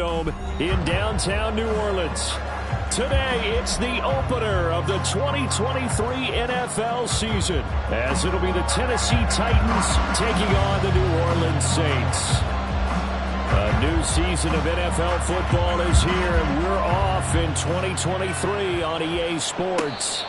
Superdome in downtown New Orleans. Today, it's the opener of the 2023 NFL season, as it'll be the Tennessee Titans taking on the New Orleans Saints. A new season of NFL football is here, and we're off in 2023 on EA Sports.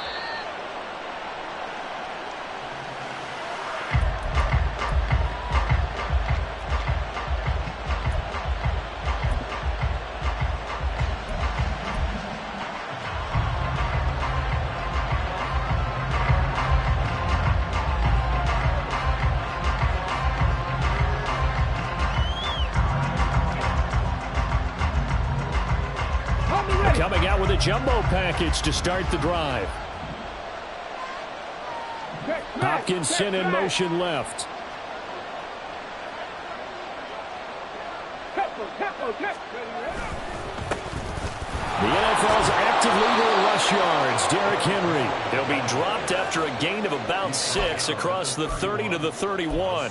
Coming out with a jumbo package to start the drive. Hopkinson in motion left. The NFL's active leader in rush yards, Derrick Henry. He'll be dropped after a gain of about 6 across the 30 to the 31.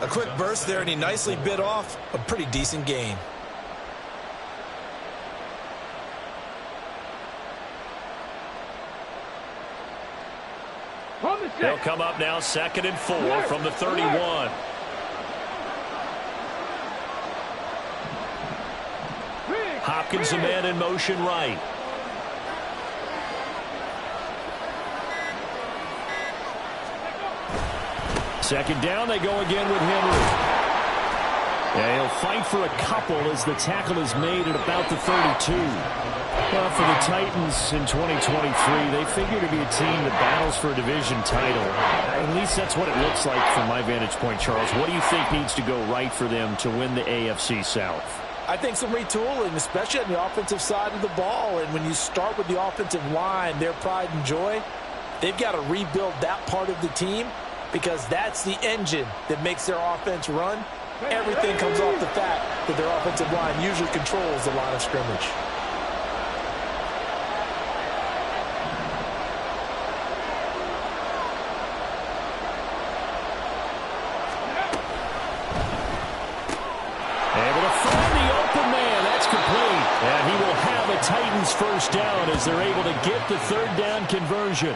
A quick burst there, and he nicely bit off a pretty decent gain. They'll come up now 2nd and 4 from the 31. Hopkins a man in motion right. Second down, they go again with Henry. Yeah, he'll fight for a couple as the tackle is made at about the 32. Well, for the Titans in 2023, they figure to be a team that battles for a division title. At least that's what it looks like from my vantage point, Charles. What do you think needs to go right for them to win the AFC South? I think some retooling, especially on the offensive side of the ball. And when you start with the offensive line, their pride and joy, they've got to rebuild that part of the team because that's the engine that makes their offense run. Everything comes off the fact that their offensive line usually controls the line of scrimmage. Able to find the open man. That's complete. And he will have a Titans first down as they're able to get the third down conversion.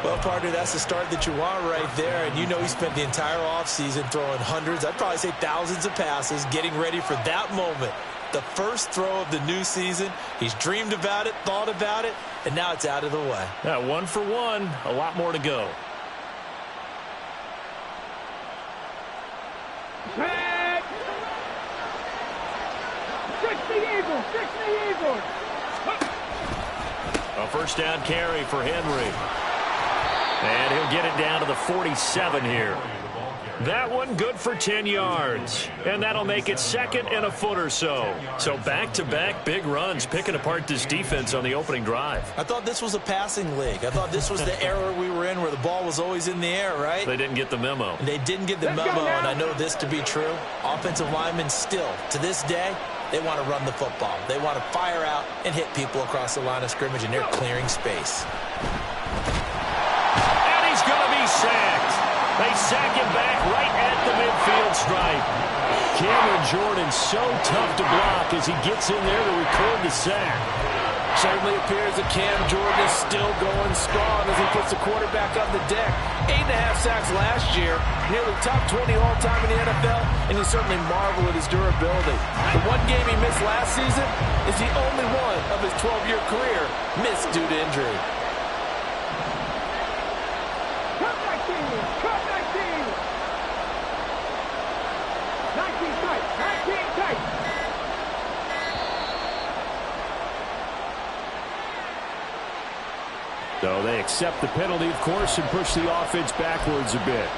Well, partner, that's the start that you want right there. And you know he spent the entire offseason throwing hundreds, I'd probably say thousands of passes, getting ready for that moment. The first throw of the new season. He's dreamed about it, thought about it, and now it's out of the way. Yeah, 1 for 1. A lot more to go. A first down carry for Henry. And he'll get it down to the 47 here. That one good for 10 yards. And that'll make it 2nd and a foot or so. So back-to-back big runs picking apart this defense on the opening drive. I thought this was a passing league. I thought this was the era we were in where the ball was always in the air, right? They didn't get the memo. And they didn't get the memo, and I know this to be true. Offensive linemen still, to this day, they want to run the football. They want to fire out and hit people across the line of scrimmage, and they're clearing space. Going to be sacked. They sack him back right at the midfield stripe. Cameron Jordan so tough to block as he gets in there to record the sack. Certainly appears that Cam Jordan is still going strong as he puts the quarterback on the deck. 8.5 sacks last year, nearly top 20 all-time in the NFL, and you certainly marvel at his durability. The one game he missed last season is the only one of his 12-year career missed due to injury. So they accept the penalty, of course, and push the offense backwards a bit.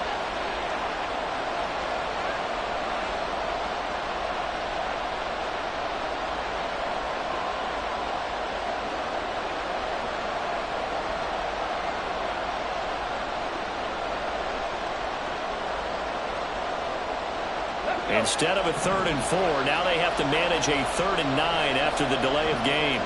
Instead of a 3rd and 4, now they have to manage a 3rd and 9 after the delay of game.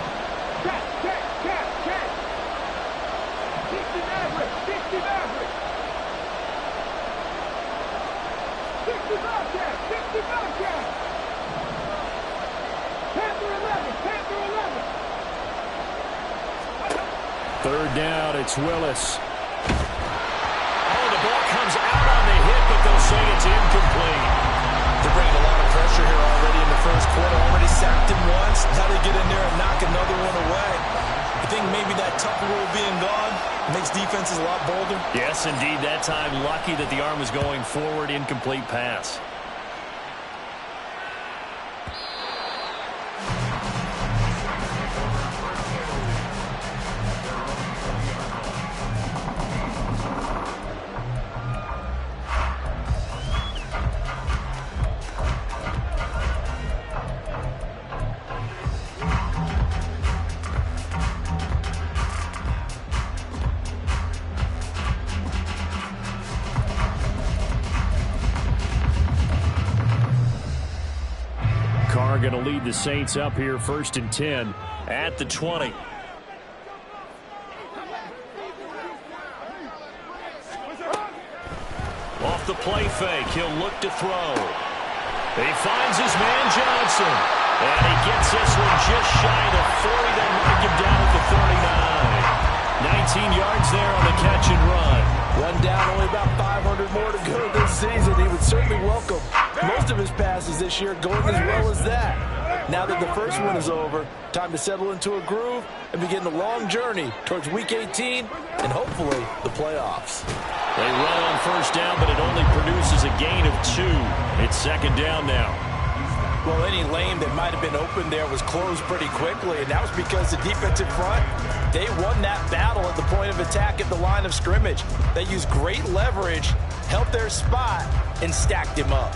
Third down, it's Willis. Oh, the ball comes out on the hit, but they'll say it's incomplete. They're bringing a lot of pressure here already in the first quarter. Already sacked him once. Now they get in there and knock another one away. I think maybe that tough rule being gone makes defenses a lot bolder. Yes, indeed. That time, lucky that the arm was going forward. Incomplete pass. Carr going to lead the Saints up here, 1st and 10 at the 20. Off the play fake, he'll look to throw. He finds his man Johnson, and he gets this one just shy of the 40. They mark him down at the 39. 19 yards there on the catch and run. One down, only about 500 more to go this season. He would certainly welcome most of his passes this year going as well as that. Now that the first one is over, time to settle into a groove and begin the long journey towards Week 18 and hopefully the playoffs. They run on first down, but it only produces a gain of 2. It's 2nd down now. Well, any lane that might have been open there was closed pretty quickly, and that was because the defensive front, they won that battle at the point of attack at the line of scrimmage. They used great leverage, held their spot, and stacked him up.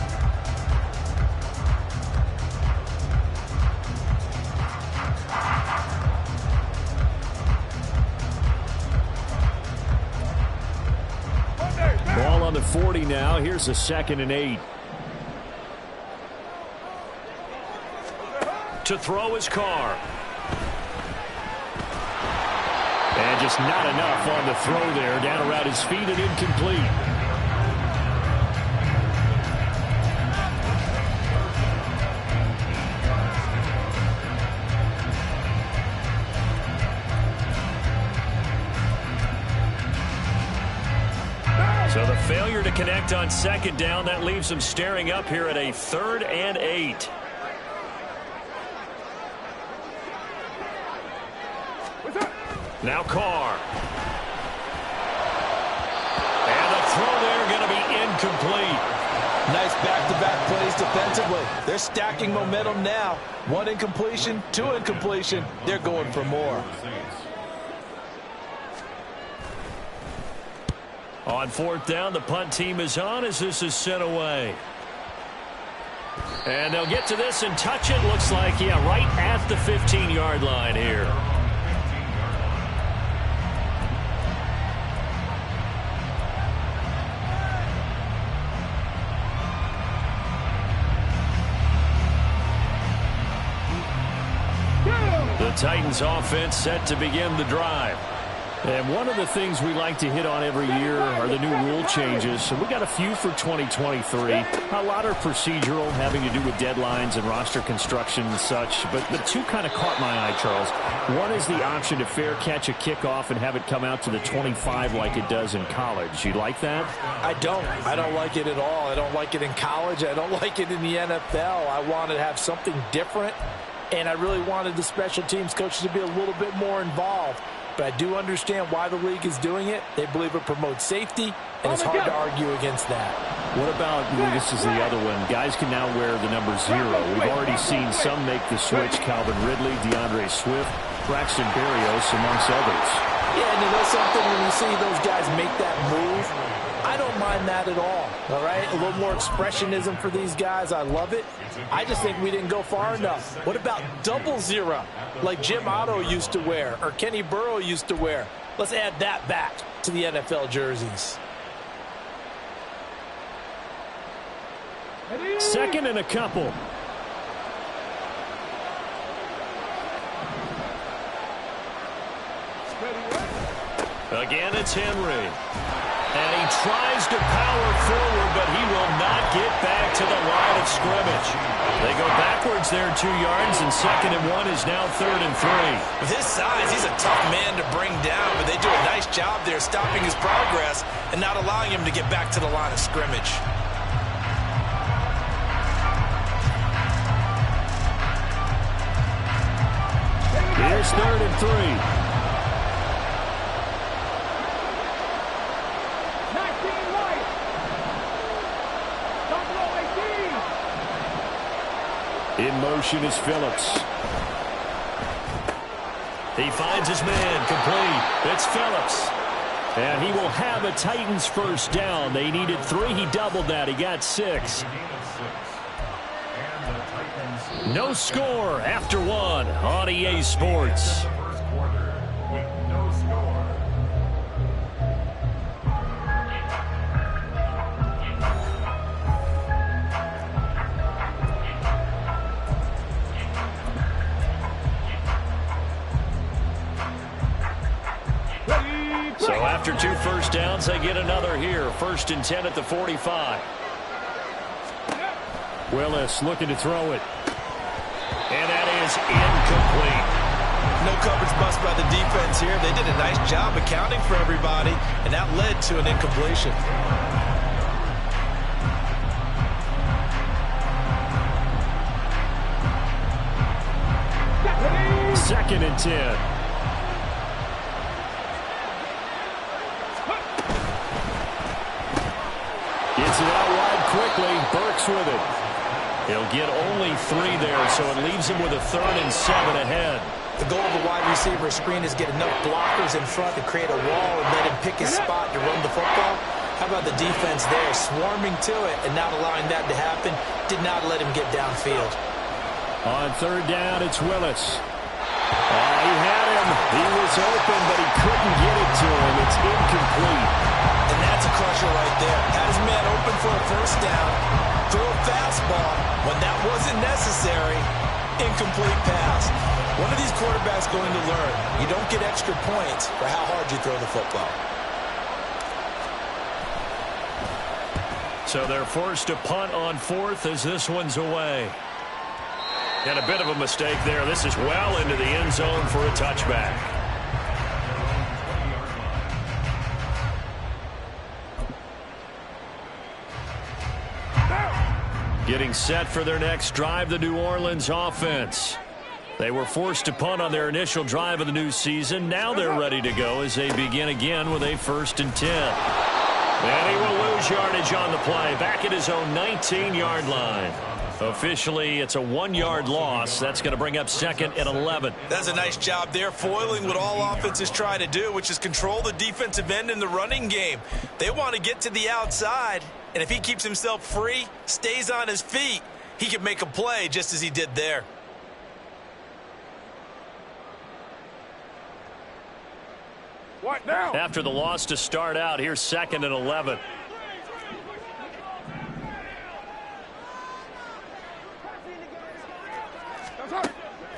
Ball on the 40 now. Here's a 2nd and 8. To throw his Carr. And just not enough on the throw there. Down around his feet and incomplete. So the failure to connect on 2nd down, that leaves them staring up here at a 3rd and 8. Now Carr. And the throw there going to be incomplete. Nice back-to-back plays defensively. They're stacking momentum now. 1 incompletion, 2 incompletion. They're going for more. On 4th down, the punt team is on as this is sent away. And they'll get to this and touch it. Looks like, yeah, right at the 15-yard line here. The Titans offense set to begin the drive. And one of the things we like to hit on every year are the new rule changes. So we got a few for 2023. A lot are procedural, having to do with deadlines and roster construction and such. But the 2 kind of caught my eye, Charles. One is the option to fair catch a kickoff and have it come out to the 25 like it does in college. You like that? I don't like it at all. I don't like it in college. I don't like it in the NFL. I want to have something different. And I really wanted the special teams coaches to be a little bit more involved. But I do understand why the league is doing it. They believe it promotes safety, and it's hard to argue against that. What about, this is the other one, guys can now wear the number 0. We've already seen some make the switch. Calvin Ridley, DeAndre Swift, Braxton Berrios, amongst others. Yeah, and you know something, when you see those guys make that move, I don't mind that at all right? A little more expressionism for these guys. I love it. I just think we didn't go far enough. What about 00, like Jim Otto used to wear or Kenny Burrow used to wear? Let's add that back to the NFL jerseys. 2nd and a couple. Again, it's Henry. And he tries to power forward, but he will not get back to the line of scrimmage. They go backwards there 2 yards, and 2nd and 1 is now 3rd and 3. With his size, he's a tough man to bring down, but they do a nice job there stopping his progress and not allowing him to get back to the line of scrimmage. Here's 3rd and 3. In motion is Phillips. He finds his man, complete. It's Phillips. And he will have a Titans first down. They needed 3. He doubled that. He got 6. No score after 1 on EA Sports. So after 2 first downs, they get another here. 1st and 10 at the 45. Willis looking to throw it. And that is incomplete. No coverage bust by the defense here. They did a nice job accounting for everybody, and that led to an incompletion. 2nd and 10. Gets it out wide quickly. Burks with it. He'll get only 3 there, so it leaves him with a 3rd and 7 ahead. The goal of a wide receiver screen is get enough blockers in front to create a wall and let him pick his spot to run the football. How about the defense there, swarming to it and not allowing that to happen? Did not let him get downfield. On 3rd down, it's Willis. He had him. He was open, but he couldn't get it to him. It's incomplete. And that's a crusher right there. Had his man open for a first down. Throw a fastball when that wasn't necessary. Incomplete pass. One of these quarterbacks going to learn. You don't get extra points for how hard you throw the football. So they're forced to punt on 4th as this one's away. And a bit of a mistake there. This is well into the end zone for a touchback. Getting set for their next drive, the New Orleans offense. They were forced to punt on their initial drive of the new season. Now they're ready to go as they begin again with a 1st and 10. And he will lose yardage on the play, back at his own 19-yard line. Officially, it's a 1-yard loss. That's going to bring up 2nd and 11. That's a nice job there, foiling what all offenses try to do, which is control the defensive end in the running game. They want to get to the outside, and if he keeps himself free, stays on his feet, he can make a play just as he did there. What now? After the loss to start out, here's 2nd and 11.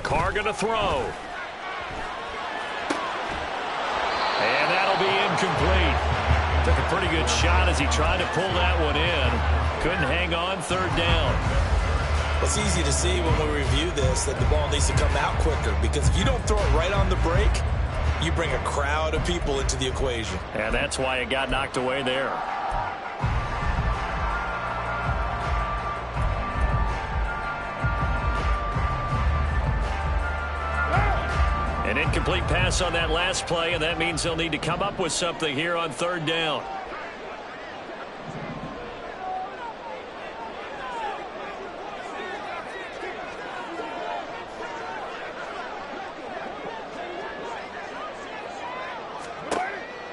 Carr going to throw. And that'll be incomplete. Took a pretty good shot as he tried to pull that one in. Couldn't hang on. 3rd down. It's easy to see when we review this that the ball needs to come out quicker, because if you don't throw it right on the break, you bring a crowd of people into the equation. And that's why it got knocked away there. An incomplete pass on that last play, and that means they'll need to come up with something here on 3rd down.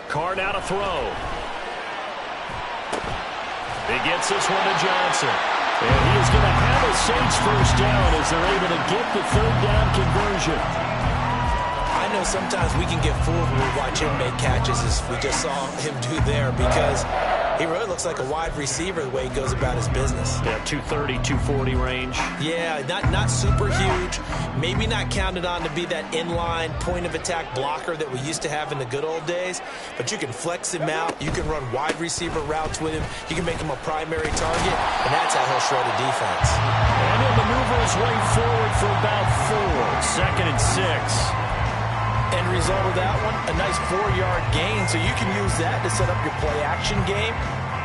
Carr now to throw. He gets this one to Johnson. And he is going to have a Saints first down as they're able to get the 3rd down conversion. I know sometimes we can get fooled when we watch him make catches, as we just saw him do there, because He really looks like a wide receiver the way he goes about his business. Yeah, 230, 240 range. Yeah, not super huge. Maybe not counted on to be that inline point-of-attack blocker that we used to have in the good old days. But you can flex him out. You can run wide receiver routes with him. You can make him a primary target, and that's how he'll shred a defense. And he'll maneuver his way forward for about 4. 2nd and 6. End result of that one, a nice 4-yard gain. So you can use that to set up your play-action game,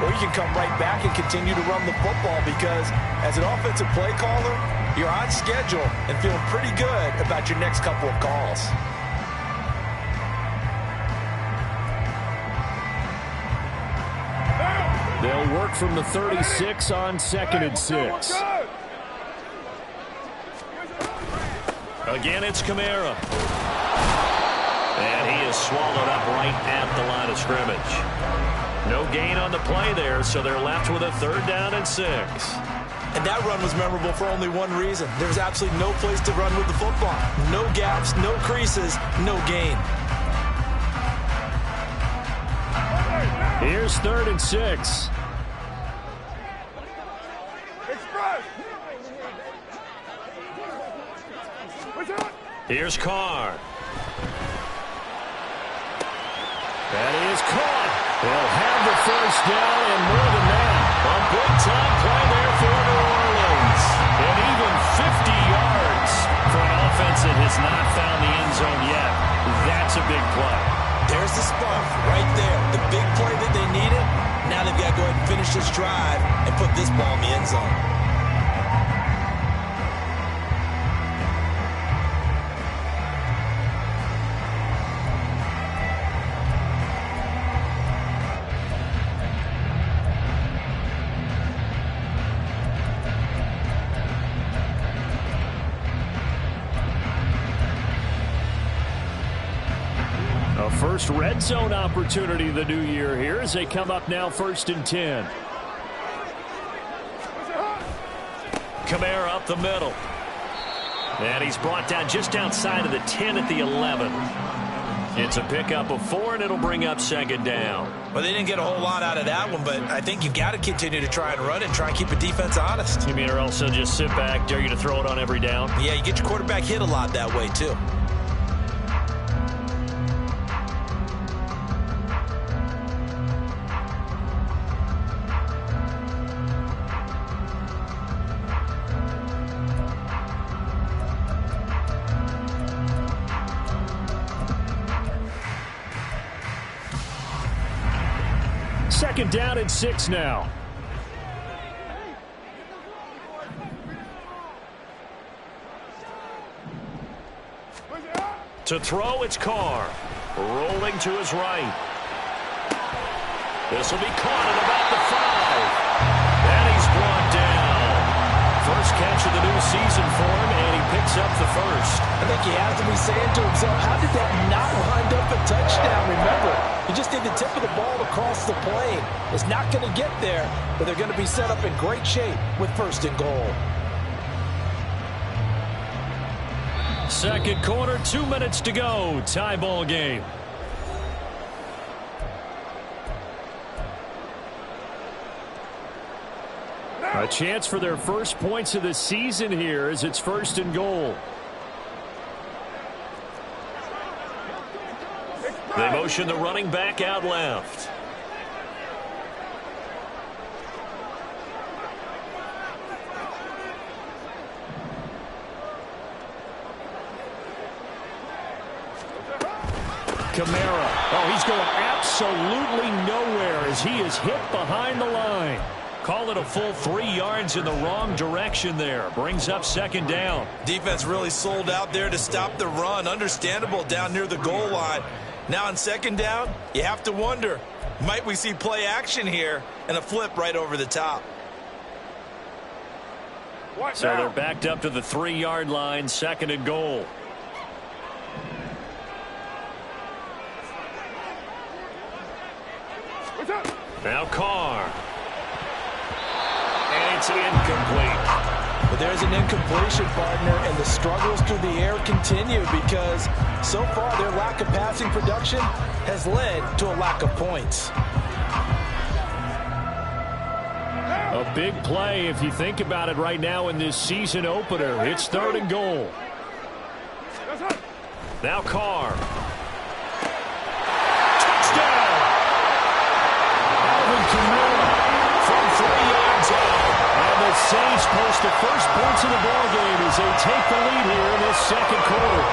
or you can come right back and continue to run the football because as an offensive play caller, you're on schedule and feeling pretty good about your next couple of calls. They'll work from the 36 on 2nd and 6. Again, it's Kamara. And he is swallowed up right at the line of scrimmage. No gain on the play there, so they're left with a 3rd down and 6. And that run was memorable for only one reason. There's absolutely no place to run with the football. No gaps, no creases, no gain. Here's 3rd and 6. Here's Carr. That is caught. They'll have the 1st down and more than that. A big-time play there for New Orleans. And even 50 yards for an offense that has not found the end zone yet. That's a big play. There's the spark right there. The big play that they needed. Now they've got to go ahead and finish this drive and put this ball in the end zone. First red zone opportunity of the new year here as they come up now 1st and 10. Kamara up the middle. And he's brought down just outside of the 10 at the 11. It's a pickup of 4, and it'll bring up 2nd down. Well, they didn't get a whole lot out of that one, but I think you've got to continue to try and run and try and keep a defense honest. You mean or else they'll just sit back, dare you to throw it on every down? Yeah, you get your quarterback hit a lot that way, too. Second down and 6 now. To throw, it's Carr. Rolling to his right. This will be caught at about the 5. And he's brought down. First catch of the new season for him, and he picks up the 1st. I think he has to be saying to himself, how did that not wind up a touchdown? Remember, he just did the tip of the ball across the plane. It's not going to get there, but they're going to be set up in great shape with 1st and goal. Second quarter, 2 minutes to go. Tie ball game. A chance for their first points of the season here as it's 1st and goal. They motion the running back out left. Kamara. Oh, he's going absolutely nowhere as he is hit behind the line. Call it a full 3 yards in the wrong direction there. Brings up 2nd down. Defense really sold out there to stop the run. Understandable down near the goal line. Now on 2nd down, you have to wonder, might we see play action here and a flip right over the top? So they're backed up to the 3-yard line, 2nd and goal. Now Carr. And it's incomplete. But there's an incompletion, partner, and the struggles through the air continue because so far their lack of passing production has led to a lack of points. A big play if you think about it right now in this season opener. It's 3rd and goal. Now Carr. Touchdown! Alvin Kamara from 3 yards out. And the Saints post the first points of the ballgame as they take the lead here in this second quarter.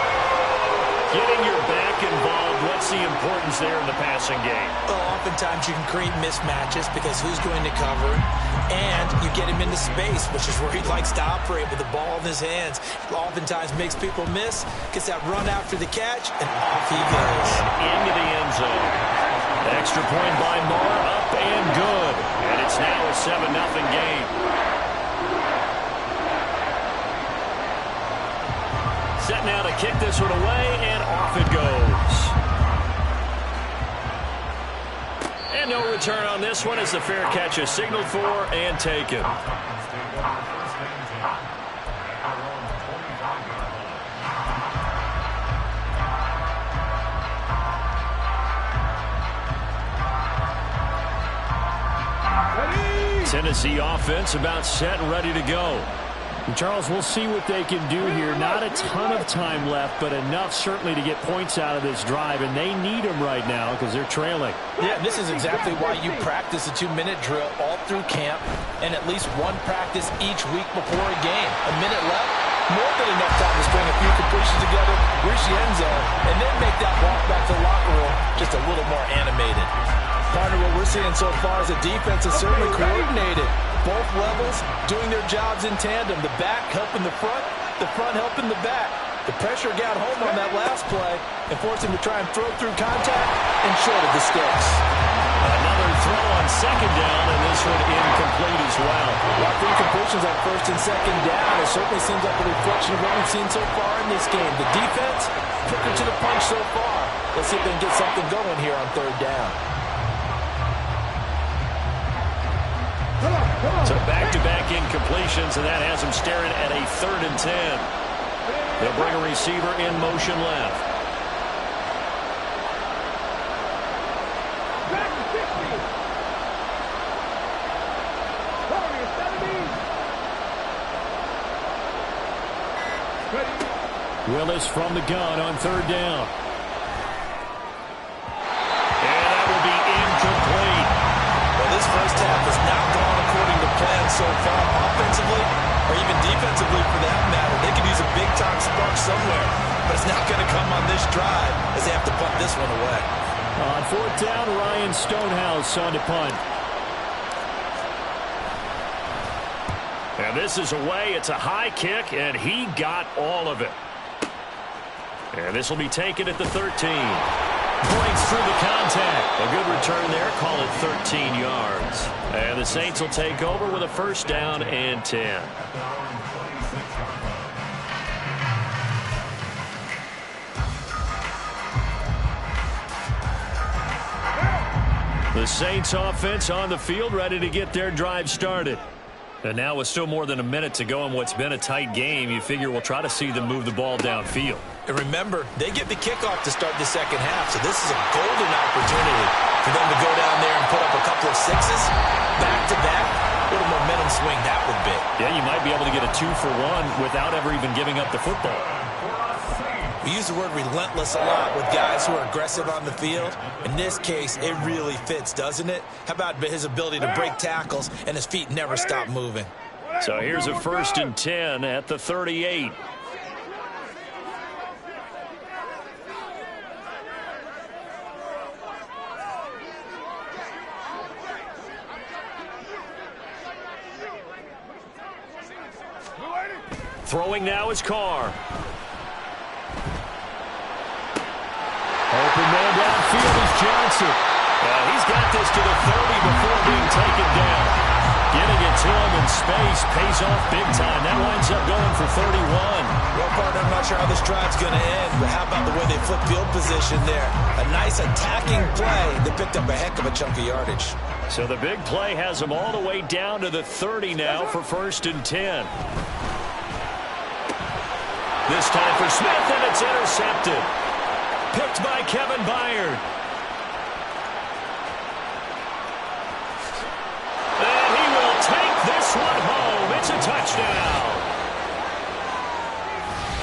Getting your back involved, what's the importance there in the passing game? Well, oftentimes you can create mismatches because who's going to cover him, and you get him into space, which is where he likes to operate with the ball in his hands. Oftentimes makes people miss, gets that run after the catch, and off he goes. And into the end zone. Extra point by Moore, up and good. And it's now a 7-0 game. Set now to kick this one away, and off it goes. And no return on this one as the fair catch is signaled for and taken. Tennessee offense about set and ready to go. And Charles, we'll see what they can do here. Not a ton of time left, but enough certainly to get points out of this drive, and they need them right now because they're trailing. Yeah, this is exactly why you practice a 2-minute drill all through camp and at least one practice each week before a game. A minute left, more than enough time to string a few completions together, reach the end zone, and then make that walk back to the locker room just a little more animated. Part of what we're seeing so far is the defense is certainly coordinated. Both levels doing their jobs in tandem. The back helping the front helping the back. The pressure got home on that last play and forced him to try and throw through contact and short of the sticks. Another throw on 2nd down, and this one incomplete as well. While three completions on 1st and 2nd down, it certainly seems like a reflection of what we've seen so far in this game. The defense, quicker to the punch so far. Let's see if they can get something going here on 3rd down. So back-to-back incompletions, and that has them staring at a 3rd and 10. They'll bring a receiver in motion left. Willis from the gun on 3rd down. And that will be incomplete. Well, this first half has not gone according to plan so far, offensively or even defensively for that matter. They could use a big-time spark somewhere, but it's not going to come on this drive as they have to punt this one away. On 4th down, Ryan Stonehouse on to punt. And this is away. It's a high kick, and he got all of it. And this will be taken at the 13. Breaks through the contact. A good return there. Call it 13 yards. And the Saints will take over with a 1st down and 10. The Saints offense on the field, ready to get their drive started. And now with still more than a minute to go in what's been a tight game, you figure we'll try to see them move the ball downfield. And remember, they get the kickoff to start the second half, so this is a golden opportunity for them to go down there and put up a couple of sixes back-to-back. What a momentum swing that would be. Yeah, you might be able to get a 2-for-1 without ever even giving up the football. We use the word relentless a lot with guys who are aggressive on the field. In this case, it really fits, doesn't it? How about his ability to break tackles and his feet never stop moving? So here's a 1st and 10 at the 38. Throwing now is Carr. Open man downfield is Johnson. He's got this to the 30 before being taken down. Getting it to him in space pays off big time. That winds up going for 31. Well, partner, I'm not sure how this drive's going to end, but how about the way they flip field position there? A nice attacking play that picked up a heck of a chunk of yardage. So the big play has them all the way down to the 30 now for 1st and 10. This time for Smith, and it's intercepted. Picked by Kevin Byard. And he will take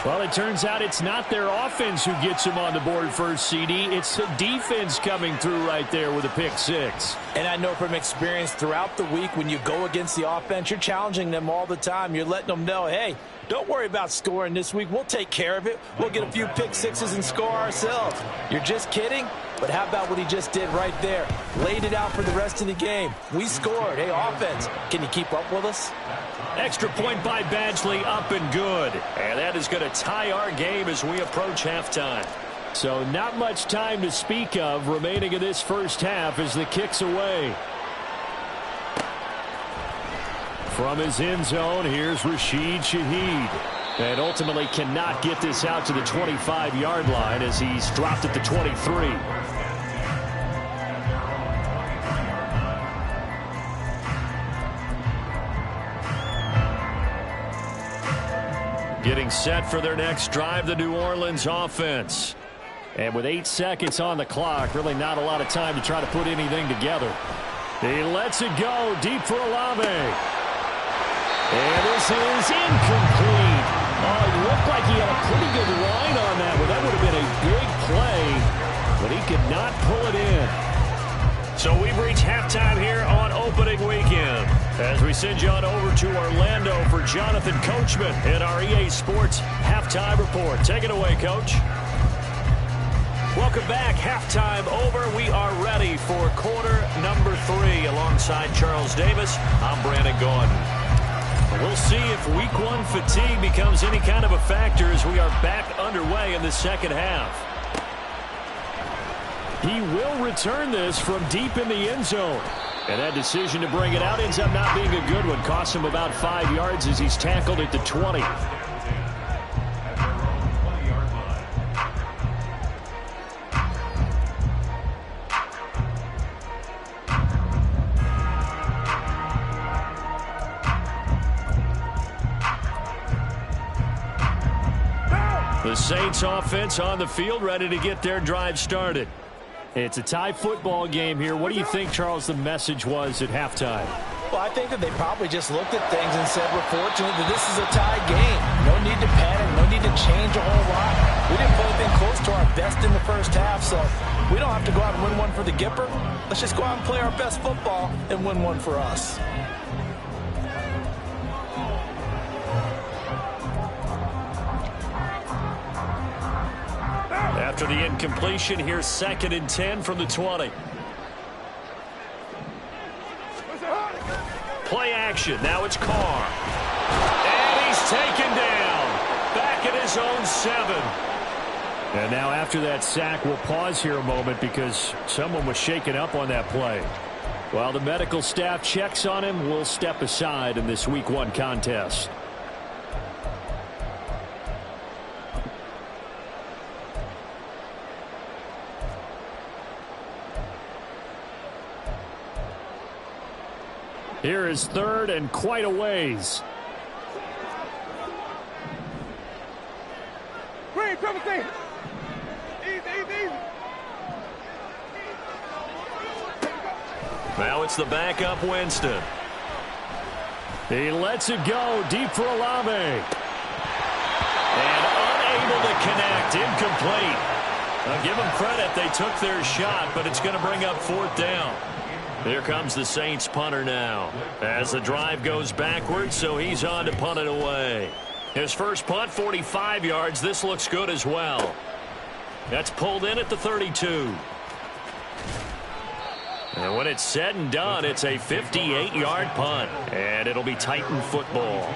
Well, it turns out it's not their offense who gets them on the board first, CD. It's the defense coming through right there with a pick six. And I know from experience throughout the week, when you go against the offense, you're challenging them all the time. You're letting them know, hey, don't worry about scoring this week. We'll take care of it. We'll get a few pick sixes and score ourselves. You're just kidding? But how about what he just did right there? Laid it out for the rest of the game. We scored. Hey, offense, can you keep up with us? Extra point by Badgley, up and good. And that is going to tie our game as we approach halftime. So not much time to speak of remaining in this first half as the kick's away. From his end zone, here's Rashid Shaheed. And ultimately cannot get this out to the 25-yard line as he's dropped at the 23. Getting set for their next drive, the New Orleans offense. And with 8 seconds on the clock, really not a lot of time to try to put anything together. He lets it go deep for Olave. And this is incomplete. Oh, it looked like he had a pretty good line on that, but that would have been a big play, but he could not pull it in. So we've reached halftime here on opening weekend as we send you on over to Orlando for Jonathan Coachman in our EA Sports Halftime Report. Take it away, Coach. Welcome back. Halftime over. We are ready for quarter number 3 alongside Charles Davis. I'm Brandon Gordon. We'll see if week 1 fatigue becomes any kind of a factor as we are back underway in the second half. He will return this from deep in the end zone. And that decision to bring it out ends up not being a good one. Costs him about 5 yards as he's tackled at the 20. The Saints offense on the field, ready to get their drive started. It's a tie football game here. What do you think, Charles, the message was at halftime? Well, I think that they probably just looked at things and said, we're fortunate that this is a tie game. No need to panic, no need to change a whole lot. We didn't play anything close to our best in the first half, so we don't have to go out and win one for the Gipper. Let's just go out and play our best football and win one for us. After the incompletion, here's 2nd and 10 from the 20. Play action. Now it's Carr. And he's taken down. Back at his own 7. And now after that sack, we'll pause here a moment because someone was shaken up on that play. While the medical staff checks on him, we'll step aside in this week 1 contest. Here is 3rd and quite a ways. Green, triple C. Easy. Now it's the backup Winston. He lets it go deep for Olave. And unable to connect. Incomplete. I'll give them credit. They took their shot, but it's going to bring up 4th down. Here comes the Saints punter now as the drive goes backwards, so he's on to punt it away. His first punt, 45 yards. This looks good as well. That's pulled in at the 32. And when it's said and done, it's a 58-yard punt, and it'll be Titan football.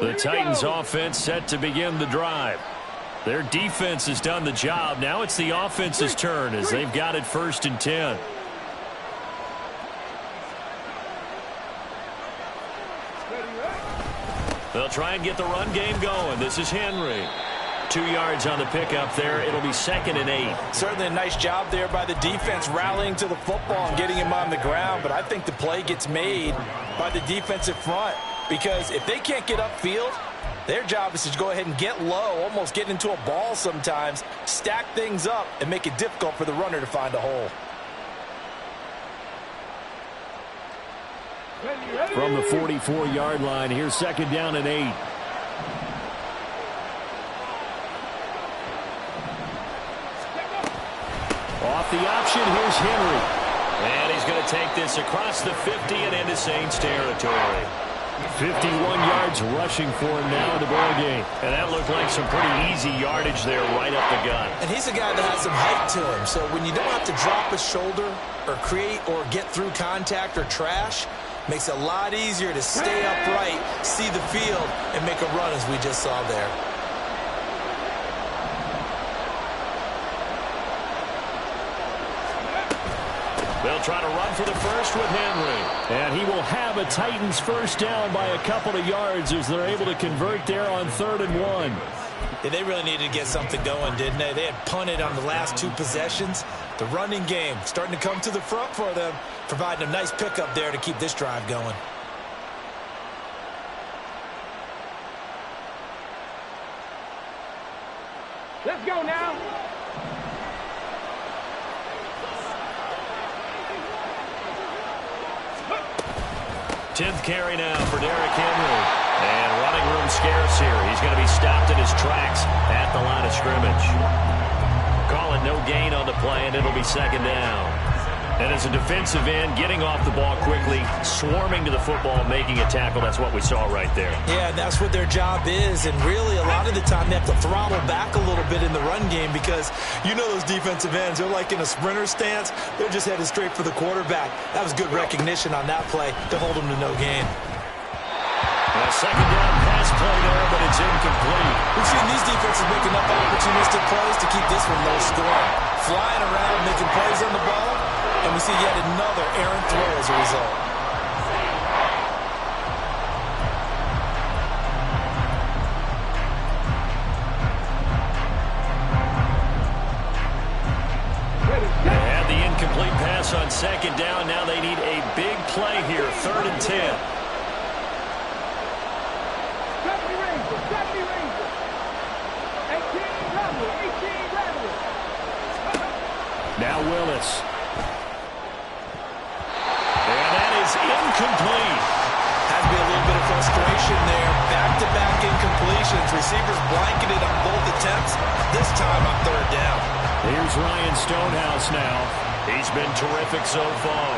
The Titans offense set to begin the drive. Their defense has done the job. Now it's the offense's turn as they've got it 1st and 10. They'll try and get the run game going. This is Henry. 2 yards on the pickup there. It'll be 2nd and 8. Certainly a nice job there by the defense rallying to the football and getting him on the ground. But I think the play gets made by the defensive front. Because if they can't get upfield, Their job is to go ahead and get low, almost get into a ball sometimes, stack things up, and make it difficult for the runner to find a hole. From the 44-yard line, here's 2nd down and 8. Off the option, here's Henry. And he's going to take this across the 50 and into Saints territory. 51 yards rushing for him now in the ball game. And that looked like some pretty easy yardage there right up the gut. And he's a guy that has some height to him. So when you don't have to drop a shoulder or create or get through contact or trash, makes it a lot easier to stay upright, see the field, and make a run as we just saw there. They'll try to run for the first with Henry. And he will have a Titans first down by a couple of yards as they're able to convert there on 3rd and 1. Yeah, they really needed to get something going, didn't they? They had punted on the last 2 possessions. The running game starting to come to the front for them, providing a nice pickup there to keep this drive going. Let's go now. 10th carry now for Derrick Henry. And running room scarce here. He's going to be stopped in his tracks at the line of scrimmage. Call it no gain on the play, and it'll be 2nd down. And as a defensive end, getting off the ball quickly, swarming to the football, making a tackle, that's what we saw right there. Yeah, that's what their job is, and really a lot of the time they have to throttle back a little bit in the run game because you know those defensive ends, they're like in a sprinter stance. They're just headed straight for the quarterback. That was good recognition on that play to hold them to no gain. A 2nd down pass play there, but it's incomplete. We've seen these defenses make enough opportunistic plays to keep this one low scoring. Flying around, making plays on the ball, and we see yet another errant throw as a result. They had the incomplete pass on 2nd down. Now they need a big play here, 3rd and 10. Now Willis. And that is incomplete. Has to be a little bit of frustration there. Back-to-back incompletions. Receivers blanketed on both attempts. This time on 3rd down. Here's Ryan Stonehouse now. He's been terrific so far.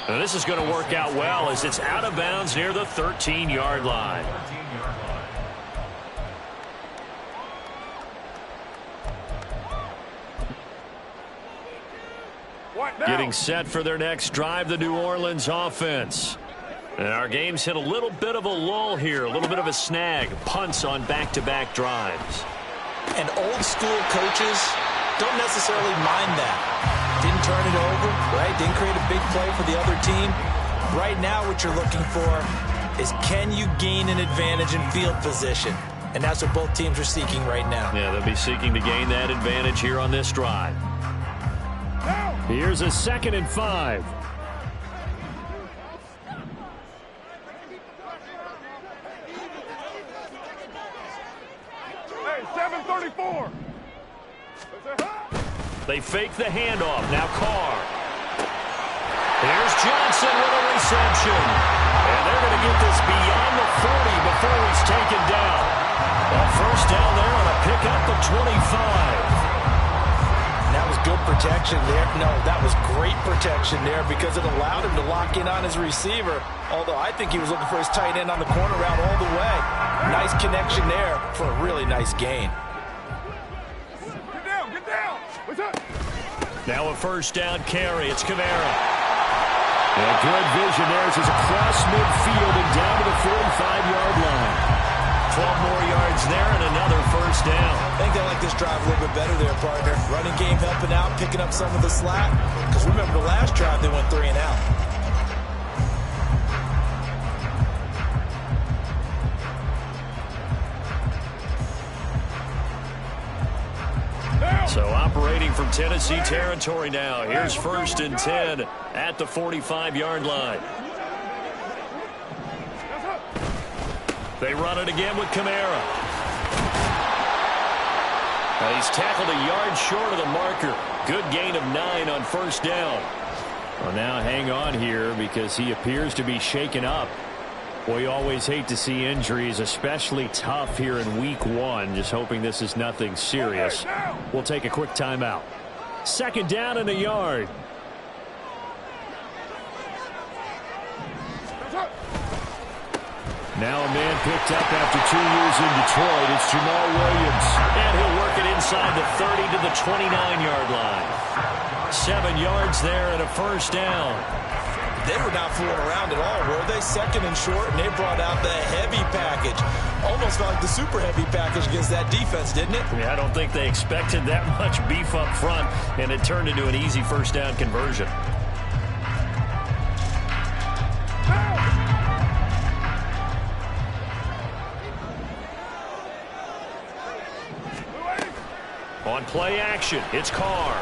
Now this is going to work out well as it's out of bounds near the 13-yard line. Getting set for their next drive, the New Orleans offense. And our game's hit a little bit of a lull here, a little bit of a snag. Punts on back-to-back drives. And old school coaches don't necessarily mind that. Didn't turn it over, right? Didn't create a big play for the other team. Right now what you're looking for is can you gain an advantage in field position? And that's what both teams are seeking right now. Yeah, they'll be seeking to gain that advantage here on this drive. Here's a 2nd and 5. Hey, 734. They fake the handoff. Now Carr. Here's Johnson with a reception. And they're going to get this beyond the 40 before he's taken down. A first down there on a pickup of 25. That was good protection there. No, that was great protection there because it allowed him to lock in on his receiver. Although I think he was looking for his tight end on the corner route all the way. Nice connection there for a really nice gain. Get down, get down. What's up? Now a first down carry. It's Kamara. And good vision there as he's across midfield and down to the 45-yard line. 12 more yards there and another first down. I think they like this drive a little bit better there, partner. Running game helping out, picking up some of the slack. Because remember the last drive they went 3 and out. So operating from Tennessee territory now. Here's 1st and 10 at the 45-yard line. They run it again with Kamara. He's tackled a yard short of the marker. Good gain of 9 on 1st down. Well, now hang on here because he appears to be shaken up. We always hate to see injuries, especially tough here in week 1. Just hoping this is nothing serious. We'll take a quick timeout. 2nd down and a yard. Now a man picked up after 2 years in Detroit. It's Jamal Williams. And he'll work it inside the 30 to the 29-yard line. 7 yards there and a 1st down. They were not fooling around at all, were they? 2nd and short, and they brought out the heavy package. Almost like the super heavy package against that defense, didn't it? Yeah, I don't think they expected that much beef up front, and it turned into an easy 1st down conversion. On play action, it's Carr.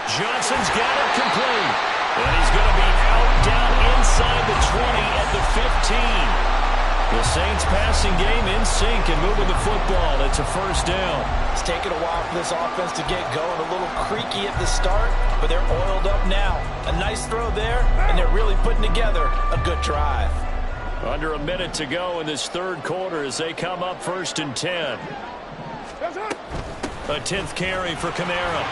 Johnson's got it complete. And he's going to be out down inside the 20 at the 15. The Saints passing game in sync and moving the football. It's a 1st down. It's taken a while for this offense to get going. A little creaky at the start, but they're oiled up now. A nice throw there, and they're really putting together a good drive. Under a minute to go in this 3rd quarter as they come up 1st and 10. A 10th carry for Kamara.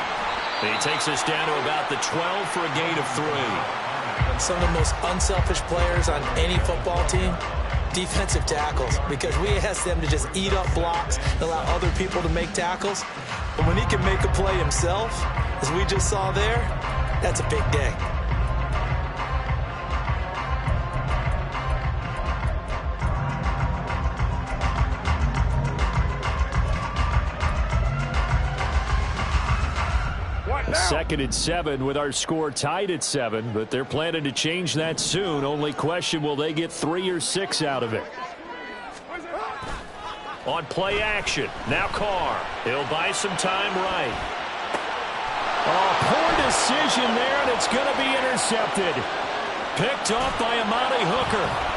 He takes us down to about the 12 for a gain of 3. And some of the most unselfish players on any football team, defensive tackles, because we ask them to just eat up blocks and allow other people to make tackles. But when he can make a play himself, as we just saw there, that's a big day. Second and 7 with our score tied at 7, but they're planning to change that soon. Only question, will they get 3 or 6 out of it? On play action, now Carr. He'll buy some time right. Oh, poor decision there, and it's going to be intercepted. Picked off by Amani Hooker.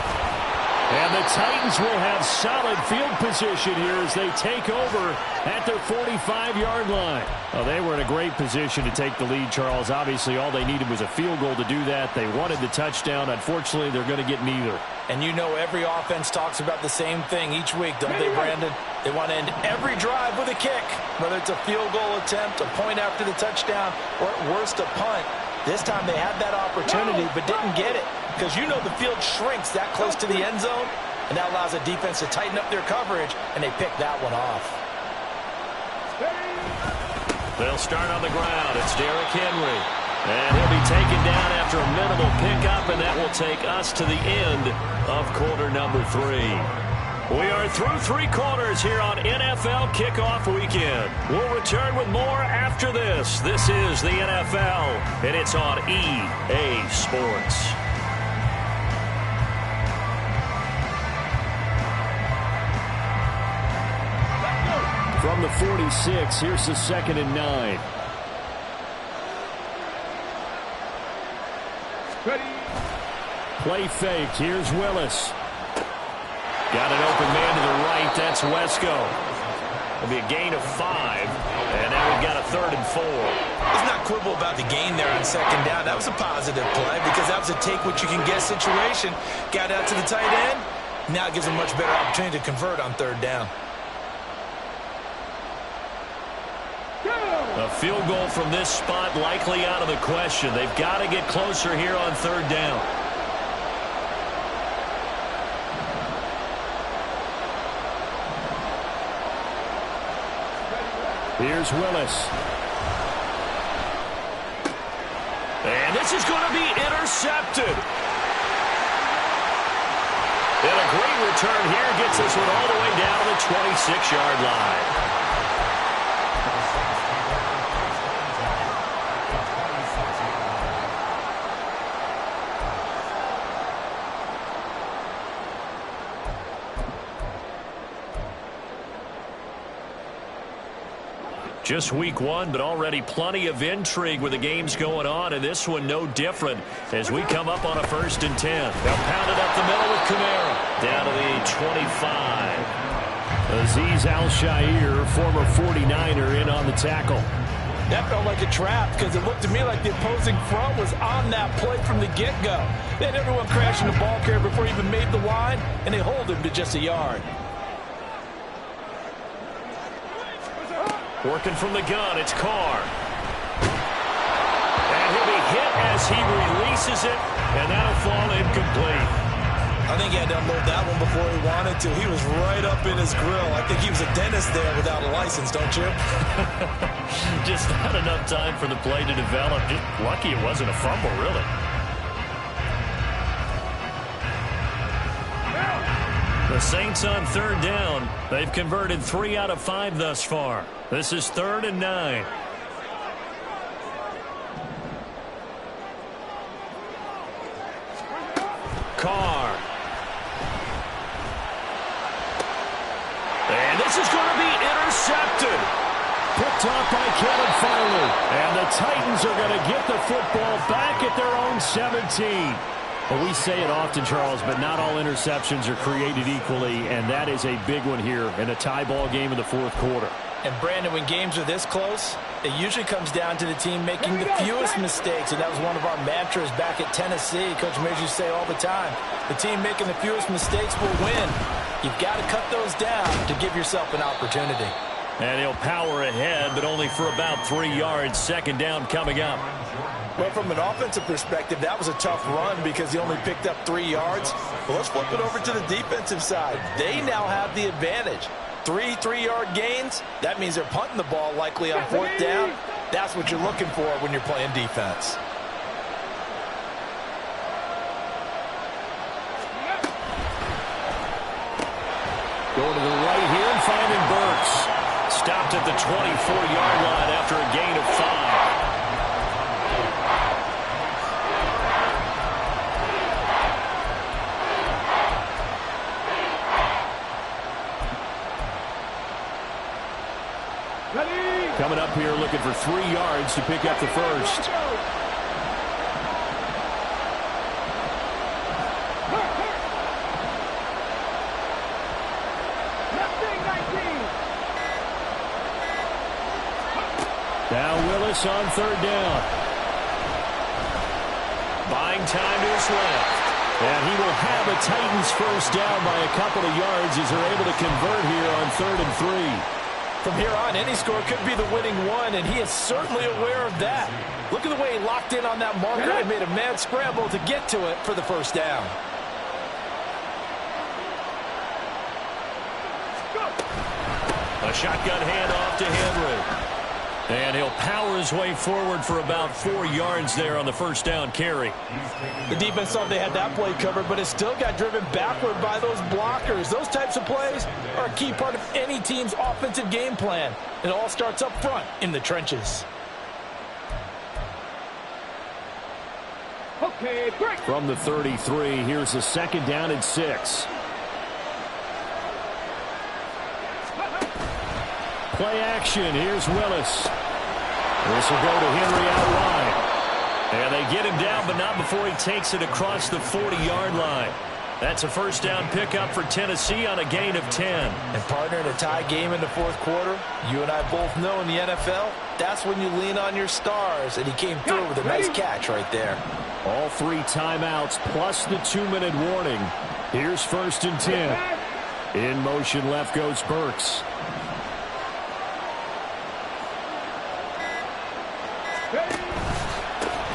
And the Titans will have solid field position here as they take over at their 45-yard line. Well, they were in a great position to take the lead, Charles. Obviously, all they needed was a field goal to do that. They wanted the touchdown. Unfortunately, they're going to get neither. And you know every offense talks about the same thing each week, don't they, Brandon? They want to end every drive with a kick, whether it's a field goal attempt, a point after the touchdown, or at worst a punt. This time they had that opportunity but didn't get it. Because you know the field shrinks that close to the end zone, and that allows the defense to tighten up their coverage, and they pick that one off. They'll start on the ground. It's Derrick Henry. And he'll be taken down after a minimal pickup, and that will take us to the end of quarter number 3. We are through 3 quarters here on NFL Kickoff Weekend. We'll return with more after this. This is the NFL, and it's on EA Sports. From the 46, here's the 2nd and 9. Ready. Play fake. Here's Willis. Got an open man to the right. That's Wesco. It'll be a gain of 5. And now we've got a 3rd and 4. Let's not quibble about the gain there on 2nd down. That was a positive play because that was a take-what-you-can-get situation. Got out to the tight end. Now it gives a much better opportunity to convert on 3rd down. A field goal from this spot likely out of the question. They've got to get closer here on 3rd down. Here's Willis. And this is going to be intercepted. And a great return here gets this one all the way down to the 26-yard line. Just week one, but already plenty of intrigue with the games going on, and this one no different as we come up on a 1st and 10. They'll pound it up the middle with Kamara. Down to the 25. Azeez Al-Shaair, former 49er, in on the tackle. That felt like a trap because it looked to me like the opposing front was on that play from the get-go. They had everyone crashing the ball carrier before he even made the line, and they hold him to just a yard. Working from the gun, it's Carr. And he'll be hit as he releases it, and that'll fall incomplete. I think he had to unload that one before he wanted to. He was right up in his grill. I think he was a dentist there without a license, don't you? Just not enough time for the play to develop. Just lucky it wasn't a fumble, really. The Saints on 3rd down. They've converted 3 out of 5 thus far. This is 3rd and 9. Carr. And this is going to be intercepted. Picked off by Kevin Farley. And the Titans are going to get the football back at their own 17. Well, we say it often, Charles, but not all interceptions are created equally, and that is a big one here in a tie ball game in the 4th quarter. And, Brandon, when games are this close, it usually comes down to the team making the fewest mistakes, and that was one of our mantras back at Tennessee. Coach Mays used to say all the time, the team making the fewest mistakes will win. You've got to cut those down to give yourself an opportunity. And he'll power ahead, but only for about 3 yards. 2nd down coming up. Well, from an offensive perspective, that was a tough run because he only picked up 3 yards. Well, let's flip it over to the defensive side. They now have the advantage. 3 3-yard gains, that means they're punting the ball likely on 4th down. That's what you're looking for when you're playing defense. Going to the right here and finding Burks. Stopped at the 24-yard line after a gain of 5. Coming up here looking for 3 yards to pick up the first. Now Willis on 3rd down. Buying time to his left. And he will have a Titans first down by a couple of yards as they're able to convert here on 3rd and 3. From here on, any score could be the winning one, and he is certainly aware of that. Look at the way he locked in on that marker and made a mad scramble to get to it for the first down. A shotgun handoff to Henry. And he'll power his way forward for about 4 yards there on the first down carry. The defense thought they had that play covered, but it still got driven backward by those blockers. Those types of plays are a key part of any team's offensive game plan. It all starts up front in the trenches. Okay, break. From the 33, here's a 2nd down and 6. Play action. Here's Willis. This will go to Henry out wide. And they get him down, but not before he takes it across the 40-yard line. That's a first down pickup for Tennessee on a gain of 10. And, partner, in a tie game in the 4th quarter, you and I both know in the NFL, that's when you lean on your stars. And he came through with a nice catch right there. All 3 timeouts plus the 2-minute warning. Here's 1st and 10. In motion left goes Burks.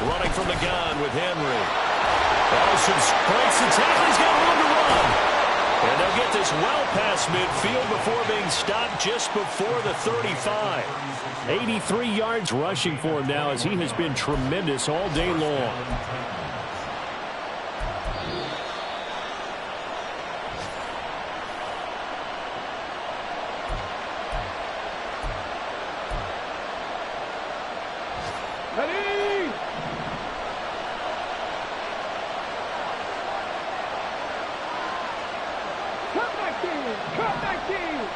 Running from the gun with Henry. Ellison breaks the tackle. He's got room to run. And they'll get this well past midfield before being stopped just before the 35. 83 yards rushing for him now as he has been tremendous all day long. Ready? Cut 19! Cut 19!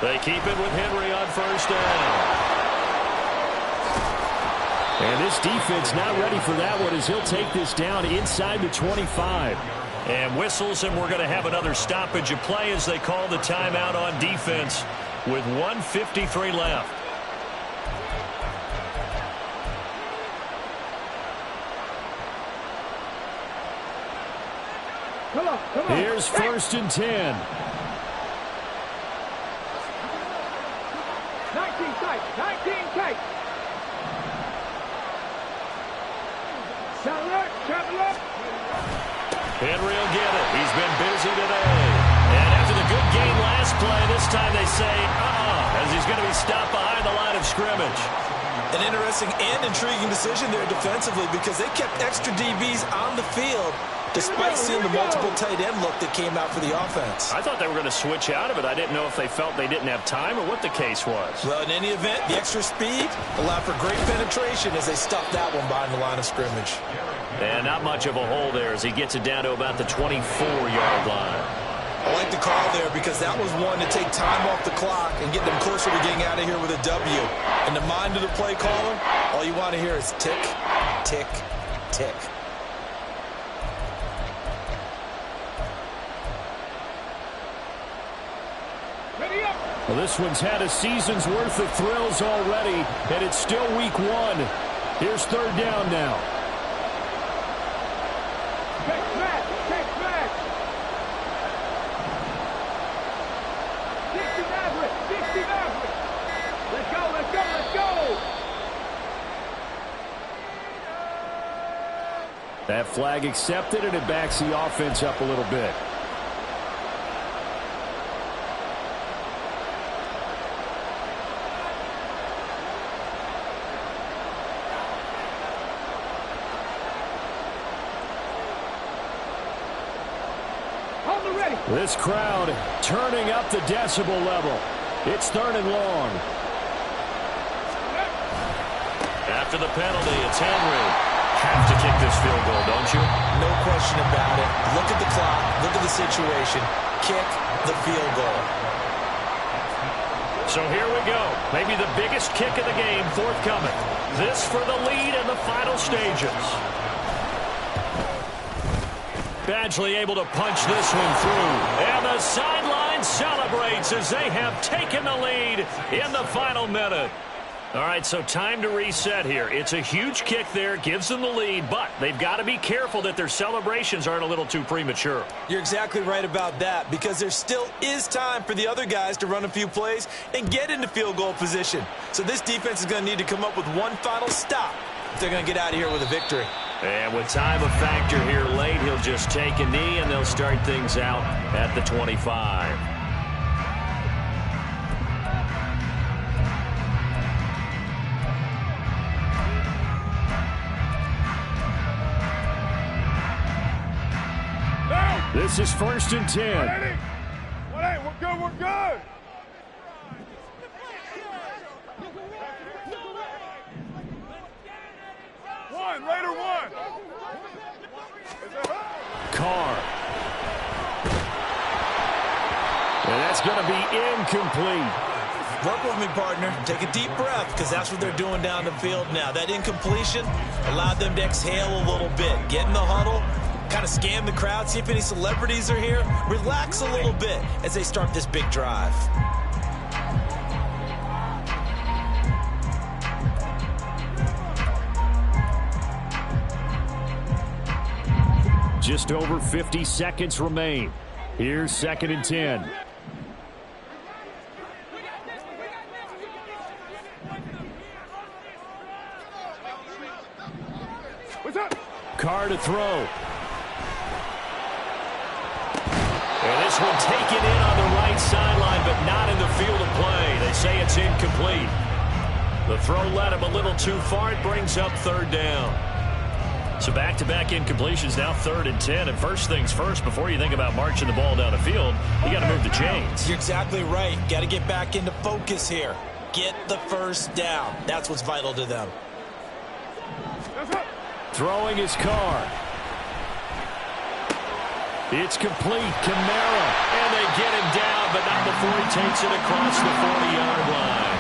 They keep it with Henry on first down. And this defense not ready for that one as he'll take this down inside the 25. And whistles, and we're going to have another stoppage of play as they call the timeout on defense with 1:53 left. Come on. Here's first and 10. 19 tight. Traveler. Henry will get it. He's been busy today. And after the good game last play, this time they say, as he's going to be stopped behind the line of scrimmage. An interesting and intriguing decision there defensively because they kept extra DBs on the field despite seeing the multiple tight end look that came out for the offense. I thought they were going to switch out of it. I didn't know if they felt they didn't have time or what the case was. Well, in any event, the extra speed allowed for great penetration as they stuffed that one behind the line of scrimmage. And not much of a hole there as he gets it down to about the 24-yard line. I like the call there because that was one to take time off the clock and get them closer to getting out of here with a W. In the mind of the play caller, all you want to hear is tick, tick, tick. Well, this one's had a season's worth of thrills already, and it's still week 1. Here's third down now. Take back. 60 average. Let's go. That flag accepted, and it backs the offense up a little bit. This crowd turning up the decibel level. It's third and long. After the penalty, it's Henry. Have to kick this field goal, don't you? No question about it. Look at the clock. Look at the situation. Kick the field goal. So here we go. Maybe the biggest kick of the game forthcoming. This for the lead in the final stages. Badgley able to punch this one through. And the sideline celebrates as they have taken the lead in the final minute. All right, so time to reset here. It's a huge kick there, gives them the lead, but they've got to be careful that their celebrations aren't a little too premature. You're exactly right about that because there still is time for the other guys to run a few plays and get into field goal position. So this defense is going to need to come up with one final stop if they're going to get out of here with a victory. And with time a factor here late, he'll just take a knee, and they'll start things out at the 25. This is first and 10. 180. We're good. Raider one. Carr. And that's going to be incomplete. Work with me, partner. Take a deep breath because that's what they're doing down the field now. That incompletion allowed them to exhale a little bit. Get in the huddle, kind of scan the crowd, see if any celebrities are here. Relax a little bit as they start this big drive. Just over 50 seconds remain. Here's second and 10. What's up? Carr to throw. And this one taken in on the right sideline, but not in the field of play. They say it's incomplete. The throw led him a little too far. It brings up third down. So back-to-back incompletions, now third and 10. And first things first, before you think about marching the ball down the field, you got to move the chains. You're exactly right. Got to get back into focus here. Get the first down. That's what's vital to them. Throwing his Carr. It's complete. Kamara. And they get him down, but not before he takes it across the 40-yard line.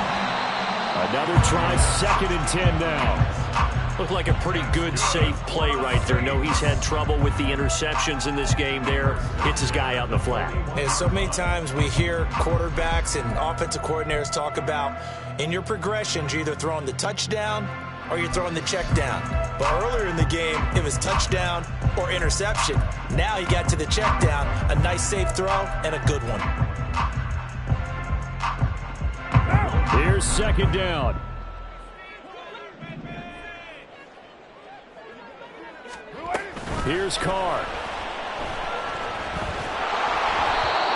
Another try, 2nd and 10 now. Looked like a pretty good, safe play right there. No, he's had trouble with the interceptions in this game there. Hits his guy out in the flat. And so many times we hear quarterbacks and offensive coordinators talk about in your progressions, you're either throwing the touchdown or you're throwing the check down. But earlier in the game, it was touchdown or interception. Now he got to the check down, a nice safe throw and a good one. Here's 2nd down. Here's Carr.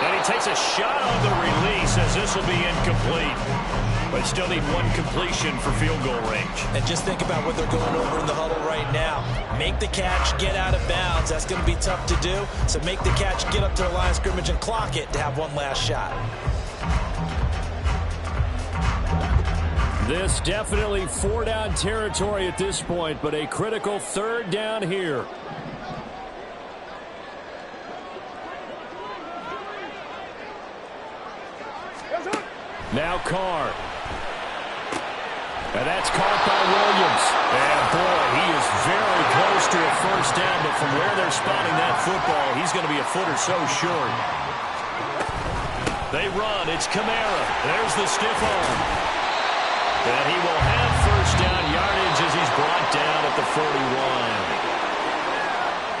And he takes a shot on the release as this will be incomplete. But still need one completion for field goal range. And just think about what they're going over in the huddle right now. Make the catch, get out of bounds. That's going to be tough to do. So make the catch, get up to the line of scrimmage, and clock it to have one last shot. This definitely 4-down territory at this point, but a critical 3rd down here. Now Carr. And that's caught by Williams. And boy, he is very close to a 1st down, but from where they're spotting that football, he's going to be a foot or so short. They run. It's Kamara. There's the stiff arm. And he will have 1st down yardage as he's brought down at the 41.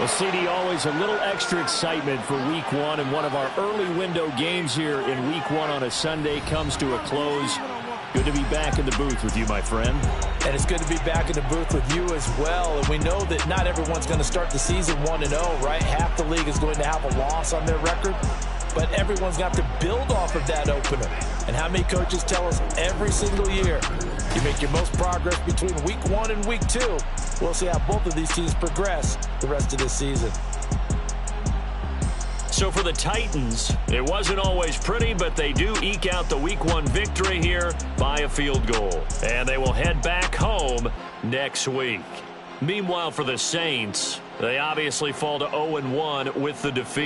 Well, CD, always a little extra excitement for Week 1, and one of our early window games here in Week 1 on a Sunday comes to a close. Good to be back in the booth with you, my friend. And it's good to be back in the booth with you as well. And we know that not everyone's going to start the season 1-0, right? Half the league is going to have a loss on their record. But everyone's got to build off of that opener. And how many coaches tell us every single year, you make your most progress between Week 1 and Week 2. We'll see how both of these teams progress the rest of this season. So for the Titans, it wasn't always pretty, but they do eke out the Week 1 victory here by a field goal. And they will head back home next week. Meanwhile, for the Saints, they obviously fall to 0-1 with the defeat.